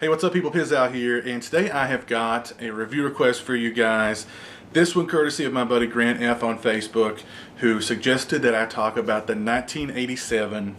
Hey, what's up people, Piz out here, and today I have got a review request for you guys. This one courtesy of my buddy Grant F on Facebook, who suggested that I talk about the 1987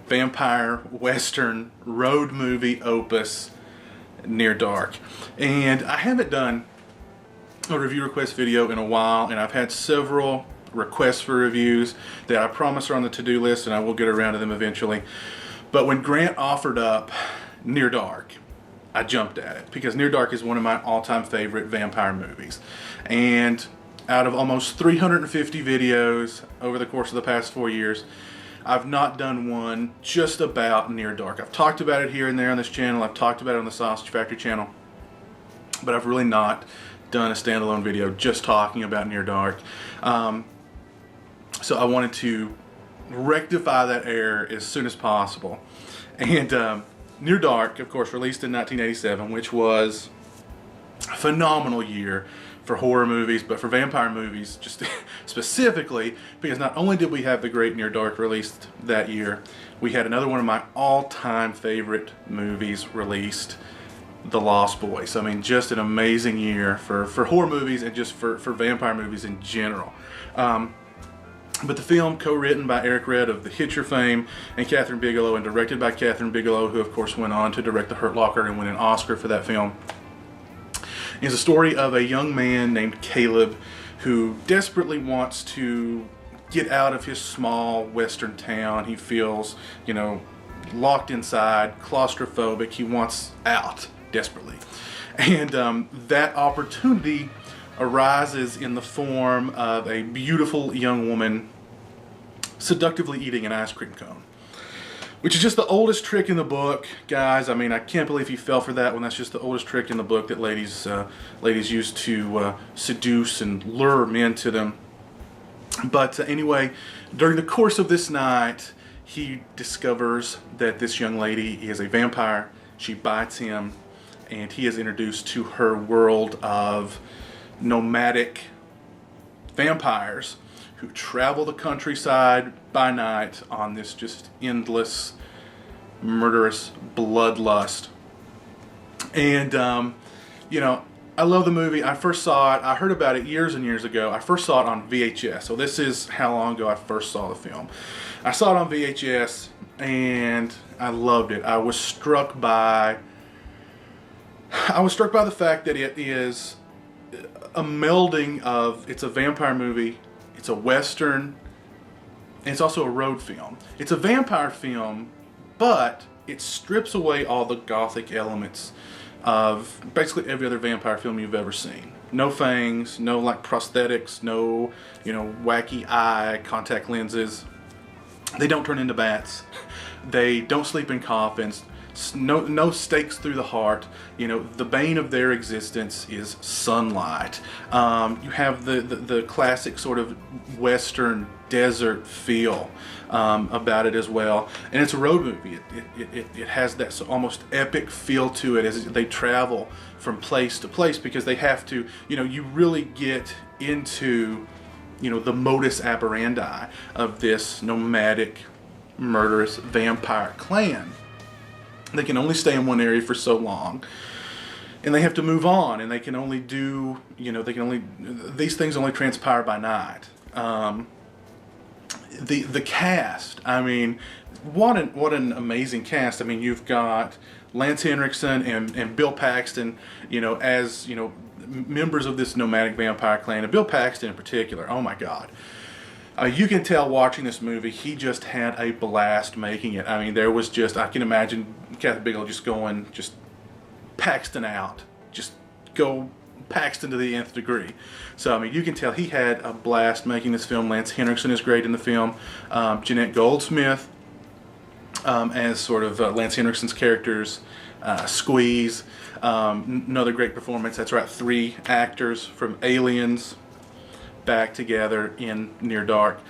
vampire western road movie opus, Near Dark. And I haven't done a review request video in a while, and I've had several requests for reviews that I promise are on the to-do list, and I will get around to them eventually. But when Grant offered up Near Dark, I jumped at it because Near Dark is one of my all-time favorite vampire movies. And out of almost 350 videos over the course of the past 4 years, I've not done one just about Near Dark. I've talked about it here and there on this channel. I've talked about it on the Sausage Factory channel. But I've really not done a standalone video just talking about Near Dark. So I wanted to rectify that error as soon as possible. And Near Dark, of course, released in 1987, which was a phenomenal year for horror movies, but for vampire movies just specifically, because not only did we have the great Near Dark released that year, we had another one of my all-time favorite movies released, The Lost Boys. I mean, just an amazing year for horror movies and just for vampire movies in general. But the film, co-written by Eric Red of the Hitcher fame and Kathryn Bigelow, and directed by Kathryn Bigelow, who of course went on to direct The Hurt Locker and win an Oscar for that film, is a story of a young man named Caleb who desperately wants to get out of his small western town. He feels, locked inside, claustrophobic. He wants out desperately. And that opportunity arises in the form of a beautiful young woman seductively eating an ice cream cone, which is just the oldest trick in the book, guys. I mean, I can't believe he fell for that one. That's just the oldest trick in the book that ladies use to seduce and lure men to them. But anyway, during the course of this night, he discovers that this young lady is a vampire. She bites him, and he is introduced to her world of nomadic vampires who travel the countryside by night on this just endless, murderous bloodlust. And, I love the movie. I first saw it, I heard about it years and years ago. I first saw it on VHS. So this is how long ago I first saw the film. I saw it on VHS and I loved it. I was struck by the fact that it is a melding of, it's a vampire movie, it's a western, and it's also a road film. It's a vampire film, but it strips away all the gothic elements of basically every other vampire film you've ever seen. No fangs, no prosthetics, no wacky eye contact lenses. They don't turn into bats. They don't sleep in coffins. No stakes through the heart. The bane of their existence is sunlight. You have the classic sort of western desert feel about it as well. And it's a road movie. It has that almost epic feel to it as they travel from place to place, because they have to, you really get into, the modus operandi of this nomadic, murderous vampire clan. They can only stay in one area for so long, and they have to move on, and they can only do, these things only transpire by night. The cast, I mean, what an amazing cast. I mean, you've got Lance Henriksen and Bill Paxton, as, members of this nomadic vampire clan, and Bill Paxton in particular, oh my God. You can tell watching this movie, he just had a blast making it. I mean, there was just, I can imagine Kathryn Bigelow just Paxton out. Just go Paxton to the nth degree. So, I mean, you can tell he had a blast making this film. Lance Henriksen is great in the film. Jeanette Goldsmith as sort of Lance Henriksen's character's Squeeze. Another great performance. That's right, 3 actors from Aliens back together in Near Dark.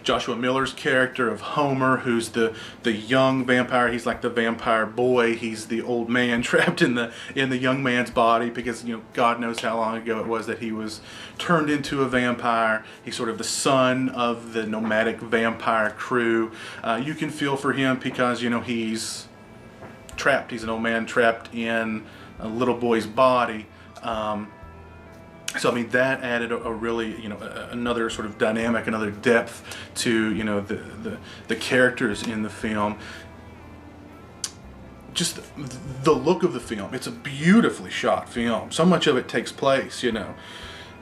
Joshua Miller's character of Homer, who's the young vampire. He's like the vampire boy. He's the old man trapped in the young man's body, because God knows how long ago it was that he was turned into a vampire. He's sort of the son of the nomadic vampire crew. You can feel for him because he's trapped. He's an old man trapped in a little boy's body. So I mean that added a really, you know, another sort of dynamic, another depth to, you know, the characters in the film. Just the look of the film. It's a beautifully shot film. So much of it takes place, you know,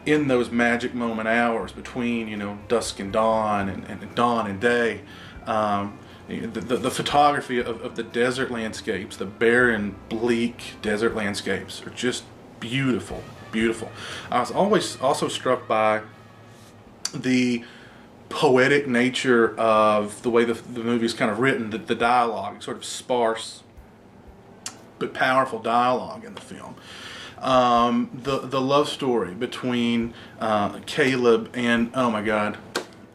in those magic moment hours between, you know, dusk and dawn, and dawn and day. The photography of the desert landscapes, the barren, bleak desert landscapes, are just beautiful, beautiful. I was always also struck by the poetic nature of the way the movie is kind of written, the dialogue, sort of sparse but powerful dialogue in the film. The love story between Caleb and, oh my God,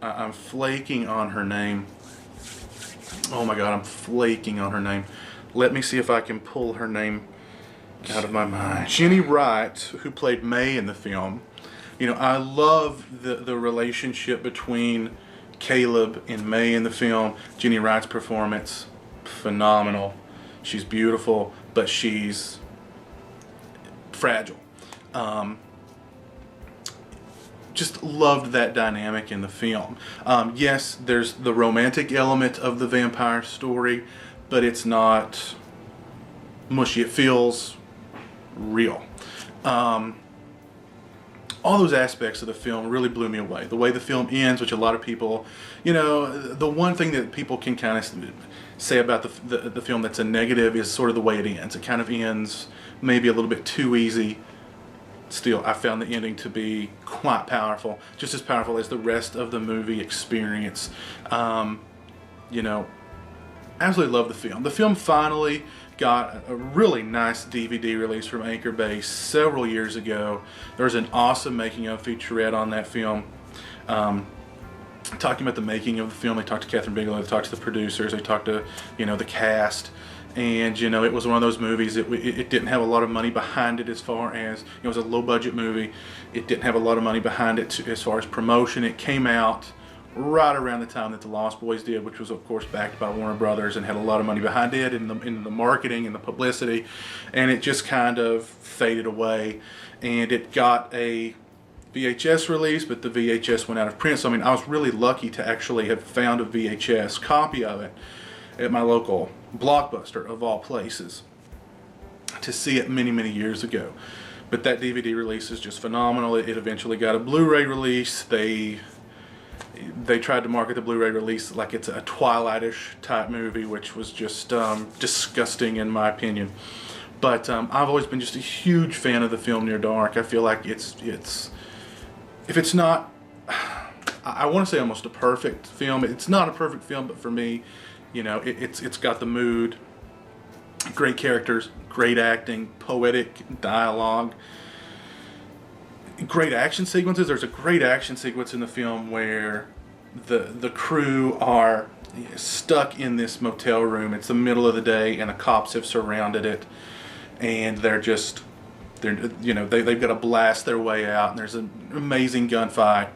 I'm flaking on her name. Oh my God, I'm flaking on her name. Let me see if I can pull her name out of my mind. Jenny Wright, who played May in the film. You know, I love the relationship between Caleb and May in the film. Jenny Wright's performance, phenomenal. She's beautiful, but she's fragile. Just loved that dynamic in the film. Yes, there's the romantic element of the vampire story, but it's not mushy. It feels real. All those aspects of the film really blew me away. The way the film ends, which a lot of people, you know, the one thing that people can kind of say about the film that's a negative is sort of the way it ends. It kind of ends maybe a little bit too easy. Still, I found the ending to be quite powerful, just as powerful as the rest of the movie experience. You know, absolutely love the film. The film finally got a really nice DVD release from Anchor Base several years ago. There was an awesome making of featurette on that film. Talking about the making of the film, they talked to Catherine Bigelow, they talked to the producers, they talked to, you know, the cast. And, you know, it was one of those movies, it didn't have a lot of money behind it as far as, it was a low budget movie. It didn't have a lot of money behind it as far as promotion. It came out right around the time that The Lost Boys did, which was of course backed by Warner Brothers and had a lot of money behind it in the marketing and the publicity. And it just kind of faded away. And it got a VHS release, but the VHS went out of print. So I mean, I was really lucky to actually have found a VHS copy of it at my local Blockbuster, of all places, to see it many, many years ago. But that DVD release is just phenomenal. It eventually got a Blu-ray release. They tried to market the Blu-ray release like it's a Twilight-ish type movie, which was just disgusting in my opinion. But I've always been just a huge fan of the film Near Dark. I feel like it's if it's not, I want to say almost a perfect film. It's not a perfect film, but for me, you know, it's got the mood, great characters, great acting, poetic dialogue, great action sequences. There's a great action sequence in the film where the crew are stuck in this motel room. It's the middle of the day and the cops have surrounded it, and they've got to blast their way out, and there's an amazing gunfight.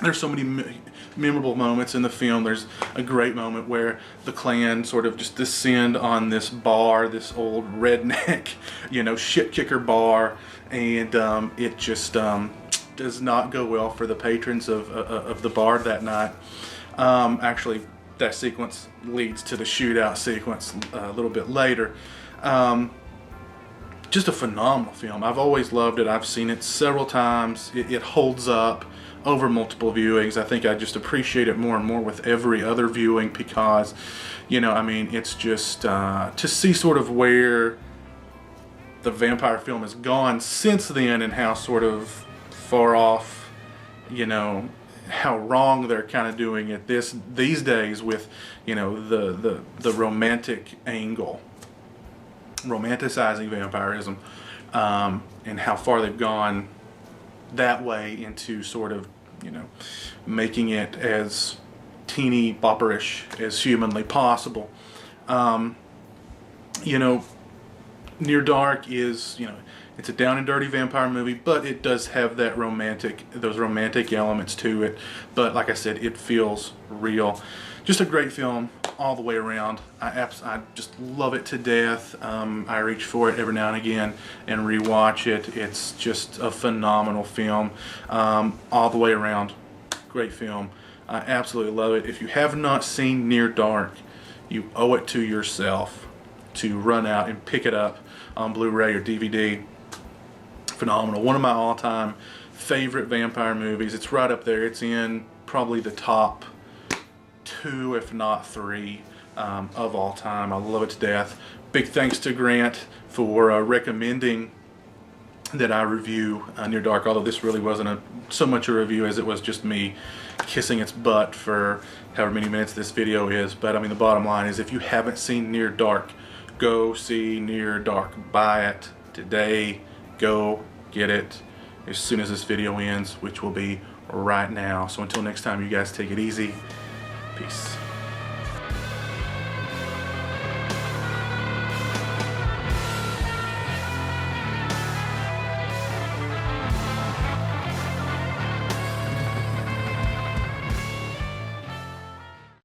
There's so many memorable moments in the film. There's a great moment where the Klan sort of just descend on this bar, this old redneck, you know, shit kicker bar, and it just does not go well for the patrons of the bar that night. Actually, that sequence leads to the shootout sequence a little bit later. Just a phenomenal film. I've always loved it. I've seen it several times. It holds up over multiple viewings. I think I just appreciate it more and more with every other viewing because, you know, I mean, it's just to see sort of where the vampire film has gone since then and how sort of far off, you know, how wrong they're kind of doing it these days with, you know, the romantic angle, romanticizing vampirism, and how far they've gone that way into sort of, you know, making it as teeny bopperish as humanly possible. You know, Near Dark is, you know, it's a down and dirty vampire movie, but it does have those romantic elements to it. But like I said, it feels real. just a great film all the way around. I just love it to death. I reach for it every now and again and rewatch it. It's just a phenomenal film all the way around. Great film. I absolutely love it. If you have not seen Near Dark, you owe it to yourself to run out and pick it up on Blu-ray or DVD. Phenomenal. One of my all-time favorite vampire movies. It's right up there. It's in probably the top 2, if not 3, of all time. I love it to death. Big thanks to Grant for recommending that I review Near Dark, although this really wasn't so much a review as it was just me kissing its butt for however many minutes this video is. But I mean, the bottom line is, if you haven't seen Near Dark, go see Near Dark. Buy it today. Go get it as soon as this video ends, which will be right now. So until next time, you guys take it easy. Peace.